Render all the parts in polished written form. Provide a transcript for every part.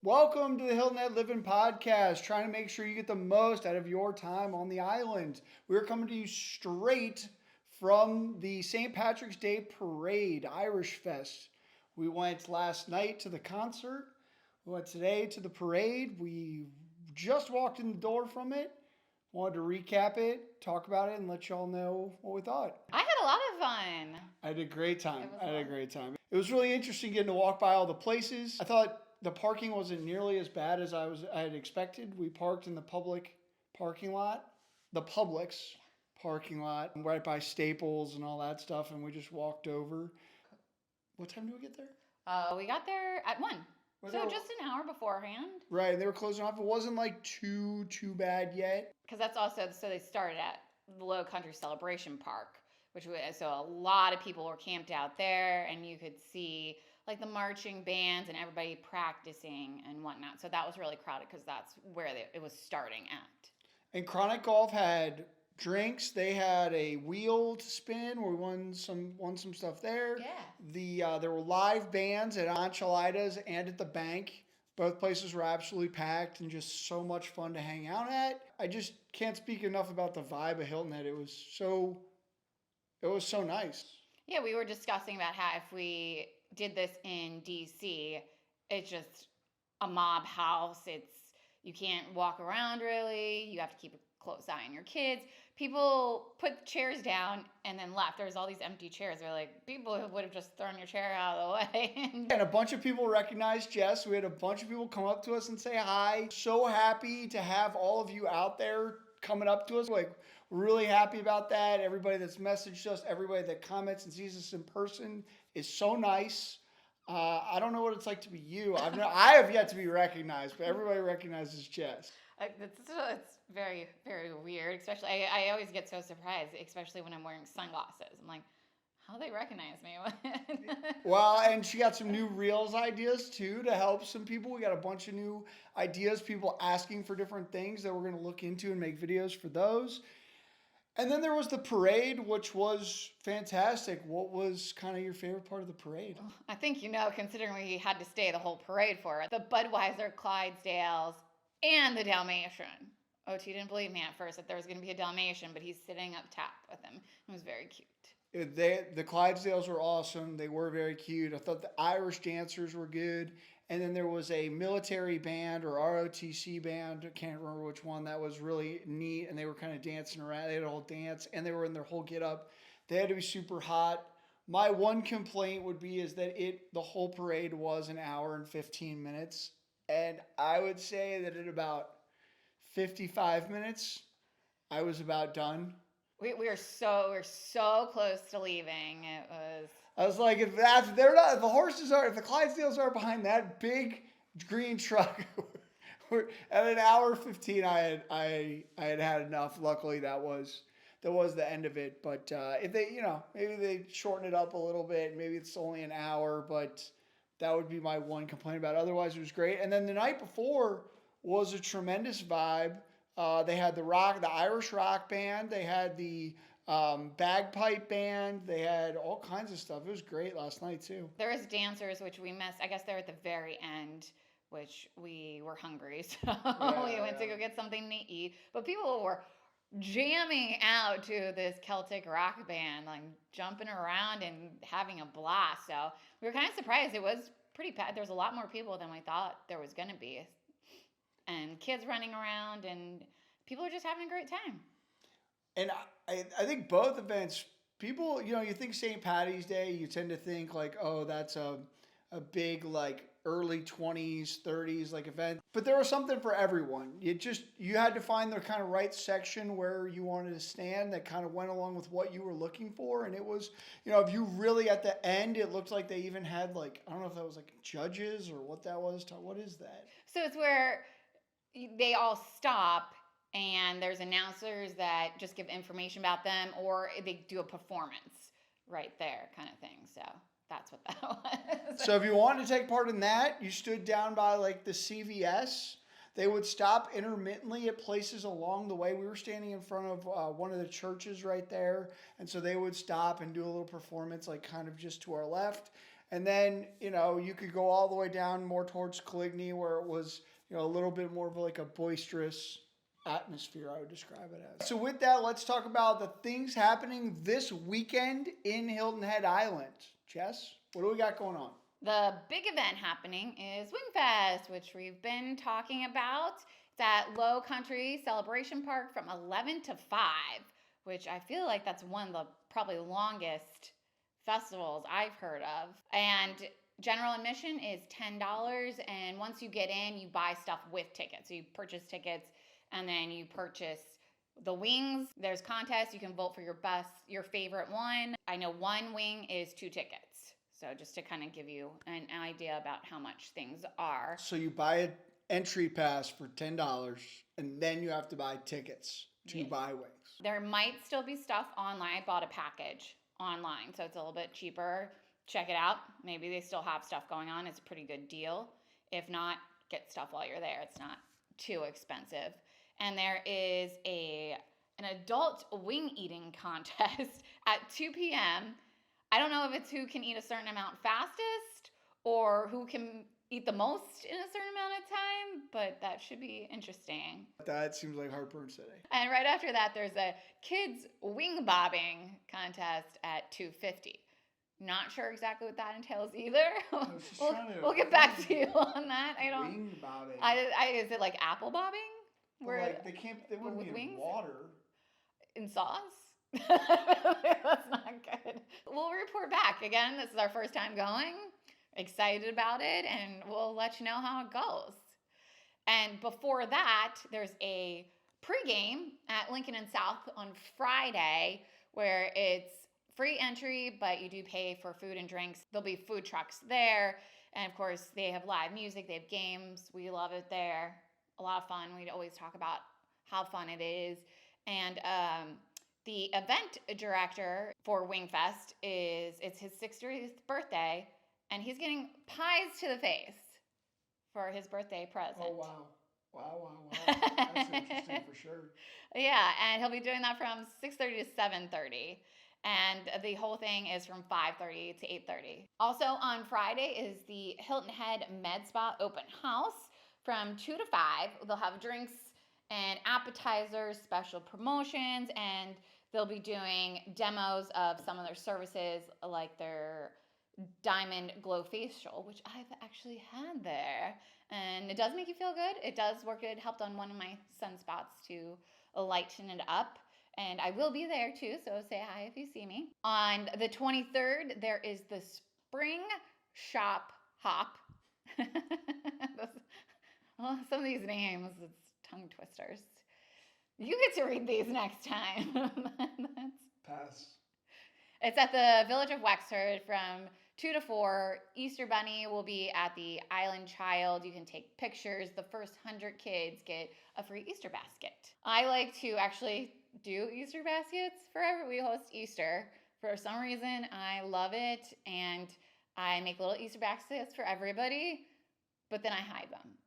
Welcome to the Hilton Head Living Podcast, trying to make sure you get the most out of your time on the island. We're coming to you straight from the St. Patrick's Day Parade, Irish Fest. We went last night to the concert. We went today to the parade. We just walked in the door from it. Wanted to recap it, talk about it, and let y'all know what we thought. I had a lot of fun. I had a great time. It was I had a fun. great time. It was really interesting getting to walk by all the places. I thought the parking wasn't nearly as bad as I had expected. We parked in the public parking lot, the Publix parking lot, right by Staples and all that stuff, and we just walked over. What time did we get there? We got there at 1. Was So that- just an hour beforehand. Right, they were closing off. It wasn't like too bad yet. Because that's also, so they started at the Low Country Celebration Park, so a lot of people were camped out there, and you could see like the marching bands and everybody practicing and whatnot. So that was really crowded because that's where it was starting at. And Chronic Golf had drinks. They had a wheel to spin where we won some stuff there. Yeah. There were live bands at Enchiladas and at the bank. Both places were absolutely packed and just so much fun to hang out at. I just can't speak enough about the vibe of Hilton Head. It was so nice. Yeah, we were discussing about how if we did this in DC, it's just a mob house. You can't walk around really. You have to keep a close eye on your kids. People put chairs down and then left. There's all these empty chairs. They're like, people would have just thrown your chair out of the way. And a bunch of people recognized Jess. We had a bunch of people come up to us and say hi. So happy to have all of you out there coming up to us. Like, we're really happy about that. Everybody that's messaged us, everybody that comments and sees us in person is so nice. I don't know what it's like to be you. I have yet to be recognized, but everybody recognizes Jess. It's very, very weird. Especially, I always get so surprised, especially when I'm wearing sunglasses. I'm like, how do they recognize me? Well, and she got some new Reels ideas too to help some people. We got a bunch of new ideas, people asking for different things that we're going to look into and make videos for those. And then there was the parade, which was fantastic. What was kind of your favorite part of the parade? I think considering we had to stay the whole parade for it. The Budweiser, Clydesdales, and the Dalmatian. OT didn't believe me at first that there was going to be a Dalmatian, but he's sitting up top with him. It was very cute. The Clydesdales were awesome. They were very cute. I thought the Irish dancers were good. And then there was a military band or ROTC band. I can't remember which one. That was really neat. And they were kind of dancing around. They had a whole dance and they were in their whole get up. They had to be super hot. My one complaint would be is that the whole parade was an hour and 15 minutes. And I would say that at about 55 minutes, I was about done. We're so close to leaving. I was like, if the Clydesdales are behind that big green truck, at an hour 15, I had enough. Luckily, that was the end of it. But if they, maybe they shorten it up a little bit. Maybe it's only an hour, but that would be my one complaint about it. Otherwise, it was great. And then the night before was a tremendous vibe. They had the Irish rock band. They had the bagpipe band. They had all kinds of stuff. It was great last night too. There was dancers, which we missed. I guess they're at the very end, which we were hungry, so we went to go get something to eat. But people were jamming out to this Celtic rock band, like jumping around and having a blast. So we were kind of surprised. It was pretty packed. There was a lot more people than we thought there was going to be. And kids running around, and people are just having a great time. And I think both events, people, you think St. Paddy's Day, you tend to think like, oh, that's a big like early 20s, 30s like event. But there was something for everyone. You had to find the kind of right section where you wanted to stand that kind of went along with what you were looking for. And it was, if you really at the end, it looked like they even had like, I don't know if that was like judges or what that was. What is that? So it's where they all stop and there's announcers that just give information about them, or they do a performance right there kind of thing. So that's what that was. So if you wanted to take part in that, you stood down by like the CVS. They would stop intermittently at places along the way. We were standing in front of one of the churches right there. And so they would stop and do a little performance, like kind of just to our left. And then, you could go all the way down more towards Coligny where it was, a little bit more of like a boisterous atmosphere, I would describe it as. So with that, let's talk about the things happening this weekend in Hilton Head Island. Jess, what do we got going on? The big event happening is Wingfest, which we've been talking about. It's at Low Country Celebration Park from 11 to 5, which I feel like that's one of the probably longest festivals I've heard of. And general admission is $10, and once you get in, you buy stuff with tickets. So you purchase tickets, and then you purchase the wings. There's contests. You can vote for your favorite one. I know one wing is 2 tickets. So just to kind of give you an idea about how much things are. So you buy an entry pass for $10, and then you have to buy tickets to buy wings. There might still be stuff online. I bought a package online, so it's a little bit cheaper. Check it out. Maybe they still have stuff going on. It's a pretty good deal. If not, get stuff while you're there. It's not too expensive. And there is an adult wing eating contest at 2 p.m. I don't know if it's who can eat a certain amount fastest or who can eat the most in a certain amount of time, but that should be interesting. That seems like Heartburn City. And right after that, there's a kids wing bobbing contest at 2:50. Not sure exactly what that entails either. We'll get back to you on that. I don't. Wing bobbing. Is it like apple bobbing? Where they wouldn't be in water. In sauce? That's not good. We'll report back. Again, this is our first time going. Excited about it, and we'll let you know how it goes. And before that, there's a pregame at Lincoln and South on Friday where it's free entry, but you do pay for food and drinks. There'll be food trucks there. And of course, they have live music. They have games. We love it there. A lot of fun. We always talk about how fun it is. And the event director for Wingfest it's his 60th birthday, and he's getting pies to the face for his birthday present. Oh, wow. Wow. That's interesting for sure. Yeah, and he'll be doing that from 6:30 to 7:30. And the whole thing is from 5:30 to 8:30. Also on Friday is the Hilton Head Med Spa open house from 2 to 5. They'll have drinks and appetizers, special promotions, and they'll be doing demos of some of their services like their Diamond Glow Facial, which I've actually had there. And it does make you feel good. It does work good. It helped on one of my sunspots to lighten it up. And I will be there too, so say hi if you see me. On the 23rd, there is the Spring Shop Hop. Some of these names, it's tongue twisters. You get to read these next time. Pass. It's at the Village of Wexford from 2 to 4. Easter Bunny will be at the Island Child. You can take pictures. The first 100 kids get a free Easter basket. I like to actually do Easter baskets forever. We host Easter. For some reason, I love it, and I make little Easter baskets for everybody, but then I hide them.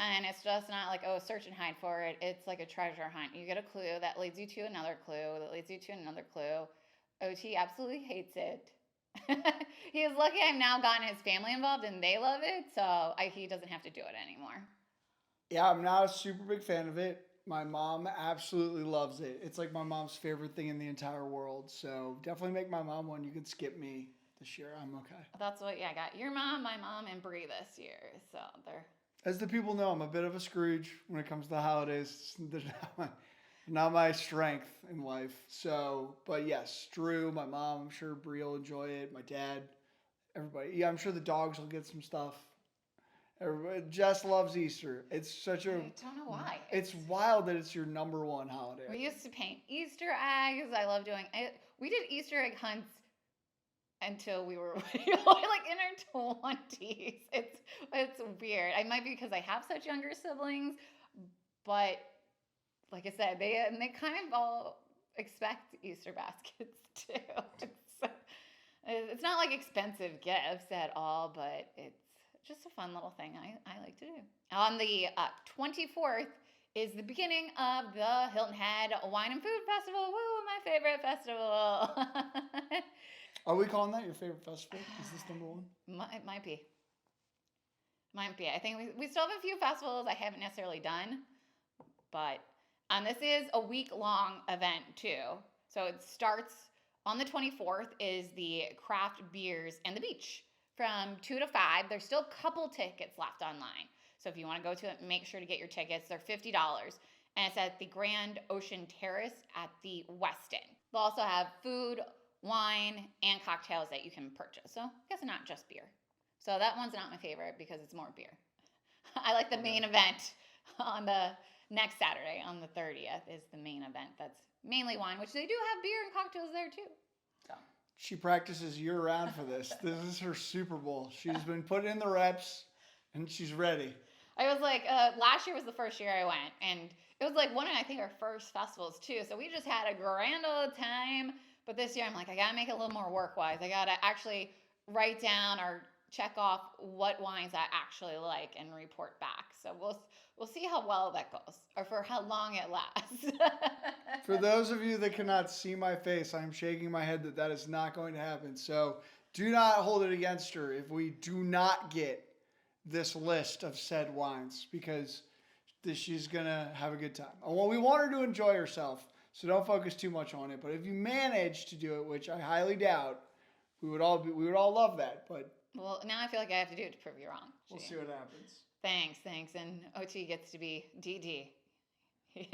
And it's just not like, oh, search and hide for it. It's like a treasure hunt. You get a clue that leads you to another clue, that leads you to another clue. OT absolutely hates it. He is lucky I've now gotten his family involved and they love it, so he doesn't have to do it anymore. Yeah, I'm not a super big fan of it. My mom absolutely loves it. It's like my mom's favorite thing in the entire world. So definitely make my mom one. You can skip me this year. I'm okay. That's what, I got your mom, my mom, and Bree this year. So they're... As the people know, I'm a bit of a Scrooge when it comes to the holidays. They're not my strength in life. So, but yes, Drew, my mom, I'm sure Bree will enjoy it. My dad, everybody. Yeah, I'm sure the dogs will get some stuff. Everybody, Jess loves Easter. It's such a... I don't know why. It's wild that it's your number one holiday. We used to paint Easter eggs. I love doing it. We did Easter egg hunts until we were like in our 20s. It's weird. It might be because I have such younger siblings, but like I said, they kind of all expect Easter baskets too. It's not like expensive gifts at all, but it's just a fun little thing I like to do. On the 24th is the beginning of the Hilton Head Wine and Food Festival. Woo, my favorite festival. Are we calling that your favorite festival? Is this number one? It might be. Might be. I think we still have a few festivals I haven't necessarily done, but this is a week-long event too. So it starts on the 24th is the craft beers and the beach from 2 to 5. There's still a couple tickets left online. So if you want to go to it, make sure to get your tickets. They're $50. And it's at the Grand Ocean Terrace at the Westin. They'll also have food, wine, and cocktails that you can purchase. So I guess not just beer. So that one's not my favorite because it's more beer. I like the main event on the next Saturday on the 30th is the main event. That's mainly wine, which they do have beer and cocktails there too. So She practices year-round for this. This is her Super Bowl. She's been putting in the reps, and she's ready. I was like, last year was the first year I went, and it was like one of, I think, our first festivals too. So we just had a grand old time. But this year I'm like, I gotta make it a little more work-wise. I gotta actually write down or check off what wines I actually like and report back. So we'll see how well that goes or for how long it lasts. For those of you that cannot see my face, I'm shaking my head that is not going to happen. So do not hold it against her if we do not get this list of said wines because she's going to have a good time. Well, we want her to enjoy herself, so don't focus too much on it. But if you manage to do it, which I highly doubt, we would all love that. But well, now I feel like I have to do it to prove you wrong. We'll see what happens. Thanks. And OT gets to be DD. He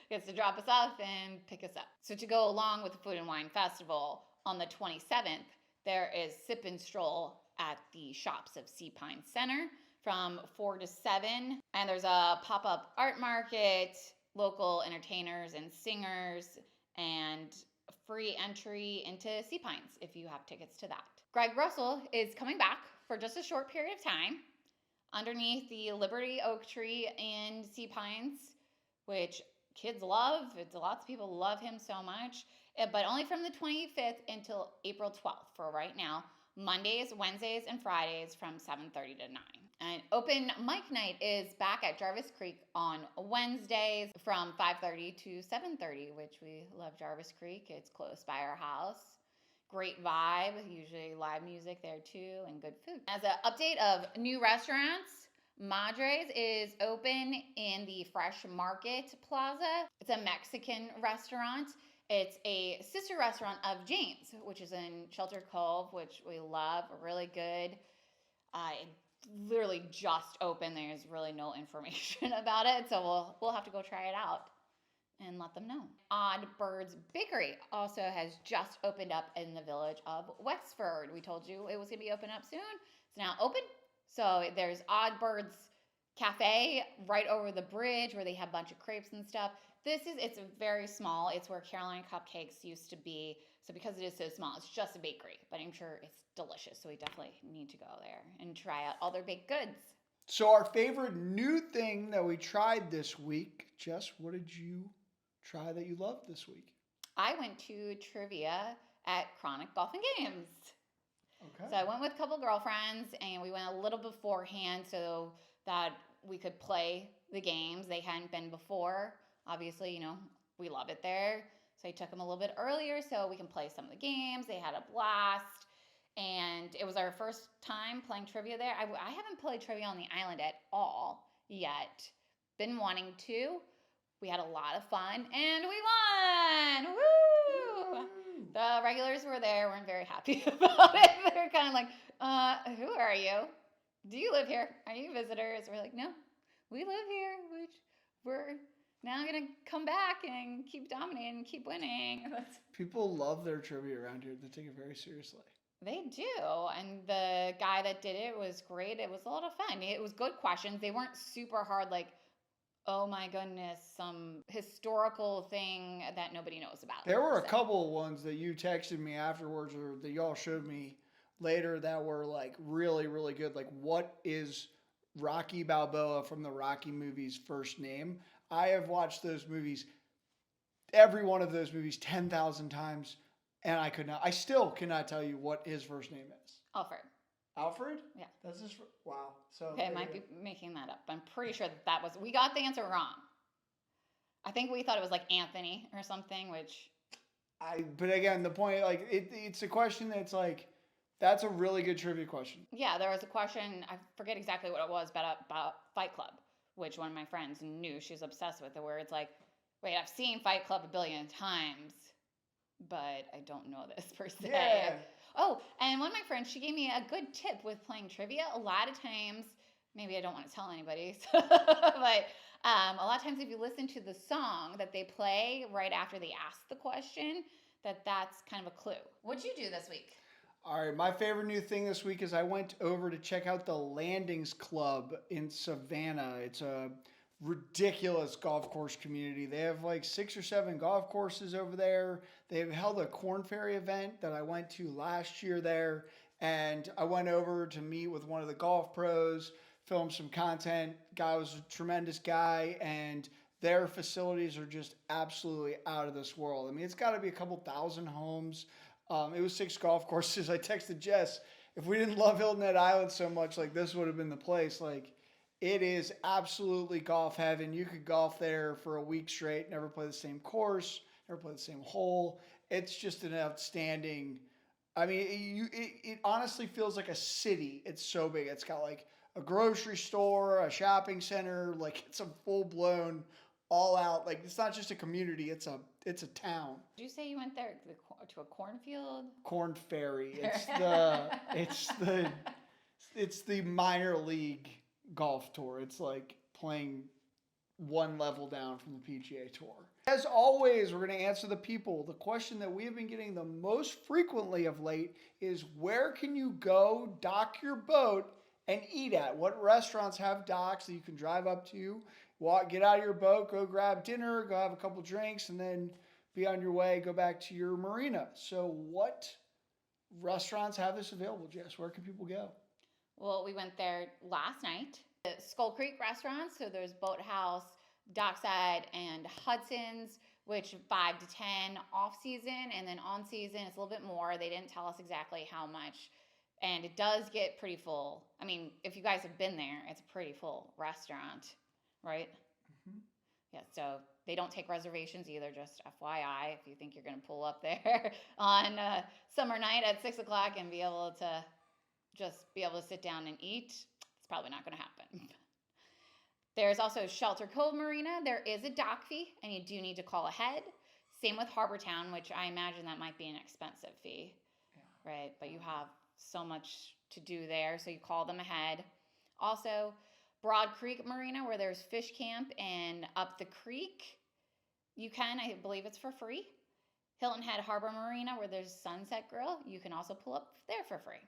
gets to drop us off and pick us up. So to go along with the Food and Wine Festival, on the 27th, there is Sip and Stroll at the Shops of Sea Pine Center from 4 to 7. And there's a pop-up art market, local entertainers and singers, and free entry into Sea Pines if you have tickets to that. Greg Russell is coming back for just a short period of time underneath the Liberty Oak Tree in Sea Pines, which kids love. Lots of people love him so much, but only from the 25th until April 12th for right now. Mondays, Wednesdays, and Fridays from 7:30 to 9. And open mic night is back at Jarvis Creek on Wednesdays from 5:30 to 7:30, which we love Jarvis Creek. It's close by our house. Great vibe, usually live music there too, and good food. As an update of new restaurants, Madres is open in the Fresh Market Plaza. It's a Mexican restaurant. It's a sister restaurant of Jane's, which is in Shelter Cove, which we love, really good. It literally just opened. There's really no information about it, so we'll have to go try it out and let them know. Odd Birds Bakery also has just opened up in the village of Wexford. We told you it was going to be open up soon. It's now open. So there's Odd Birds Cafe right over the bridge where they have a bunch of crepes and stuff. It's very small. It's where Carolina Cupcakes used to be. So because it is so small, it's just a bakery, but I'm sure it's delicious. So we definitely need to go there and try out all their baked goods. So our favorite new thing that we tried this week, Jess, what did you try that you loved this week? I went to trivia at Chronic Golf and Games. Okay. So I went with a couple girlfriends, and we went a little beforehand so that we could play the games. They hadn't been before. Obviously, we love it there. So I took them a little bit earlier so we can play some of the games. They had a blast. And it was our first time playing trivia there. I haven't played trivia on the island at all yet. Been wanting to. We had a lot of fun, and we won! Woo! The regulars were there, weren't very happy about it. They were kind of like, who are you? Do you live here? Are you visitors? We're like, no, we live here, which we're now going to come back and keep dominating, keep winning. People love their trivia around here. They take it very seriously. They do, and the guy that did it was great. It was a lot of fun. It was good questions. They weren't super hard, like, oh my goodness, some historical thing that nobody knows about. There were a couple of ones that you texted me afterwards or that y'all showed me later that were like really, really good. Like, what is Rocky Balboa from the Rocky movies' first name? I have watched those movies, every one of those movies 10,000 times, and I still cannot tell you what his first name is. Alfred. Alfred? Yeah. That's his, wow. So okay, I might be making that up. I'm pretty sure we got the answer wrong. I think we thought it was like Anthony or something, which But again, the point, like, it's a question that's like, that's a really good trivia question. Yeah, there was a question, I forget exactly what it was, about Fight Club, which one of my friends knew she's obsessed with it, where it's like, wait, I've seen Fight Club a billion times, but I don't know this per se. Yeah. Oh, and one of my friends, she gave me a good tip with playing trivia. A lot of times, maybe I don't want to tell anybody, but a lot of times if you listen to the song that they play right after they ask the question, that's kind of a clue. What'd you do this week? All right, my favorite new thing this week is I went over to check out the Landings Club in Savannah. It's a ridiculous golf course community. They have like 6 or 7 golf courses over there. They've held a Corn Ferry event that I went to last year there, and I went over to meet with one of the golf pros, film some content. Guy was a tremendous guy, and their facilities are just absolutely out of this world. I mean, it's got to be a couple thousand homes. It was 6 golf courses. I texted Jess, if we didn't love Hilton Head Island so much, like, this would have been the place. Like, it is absolutely golf heaven. You could golf there for a week straight, never play the same course, never play the same hole. It's just an outstanding. I mean, it honestly feels like a city. It's so big. It's got like a grocery store, a shopping center. Like, it's a full blown, all out. Like, it's not just a community. It's a town. Did you say you went there to a cornfield? Corn Ferry. It's the minor league golf tour. It's like playing one level down from the PGA Tour. As always, we're going to answer the people. The question that we have been getting the most frequently of late is, where can you go dock your boat and eat at? What restaurants have docks that you can drive up to, get out of your boat, go grab dinner, go have a couple drinks, and then be on your way, go back to your marina. So what restaurants have this available, Jess? Where can people go? Well, we went there last night. The Skull Creek restaurants, so there's Boathouse, Dockside, and Hudson's, which 5 to 10 off season, and then on season it's a little bit more. They didn't tell us exactly how much, and it does get pretty full. I mean, if you guys have been there, it's a pretty full restaurant, right? Mm-hmm. Yeah, so they don't take reservations either, just FYI, if you think you're going to pull up there on summer night at 6 o'clock and be able to sit down and eat, it's probably not going to happen. There's also Shelter Cove Marina. There is a dock fee, and you do need to call ahead. Same with Harbor Town, which I imagine that might be an expensive fee, right? But you have so much to do there, so you call them ahead. Also, Broad Creek Marina, where there's fish camp, and up the creek, I believe it's for free. Hilton Head Harbor Marina, where there's Sunset Grill, you can also pull up there for free.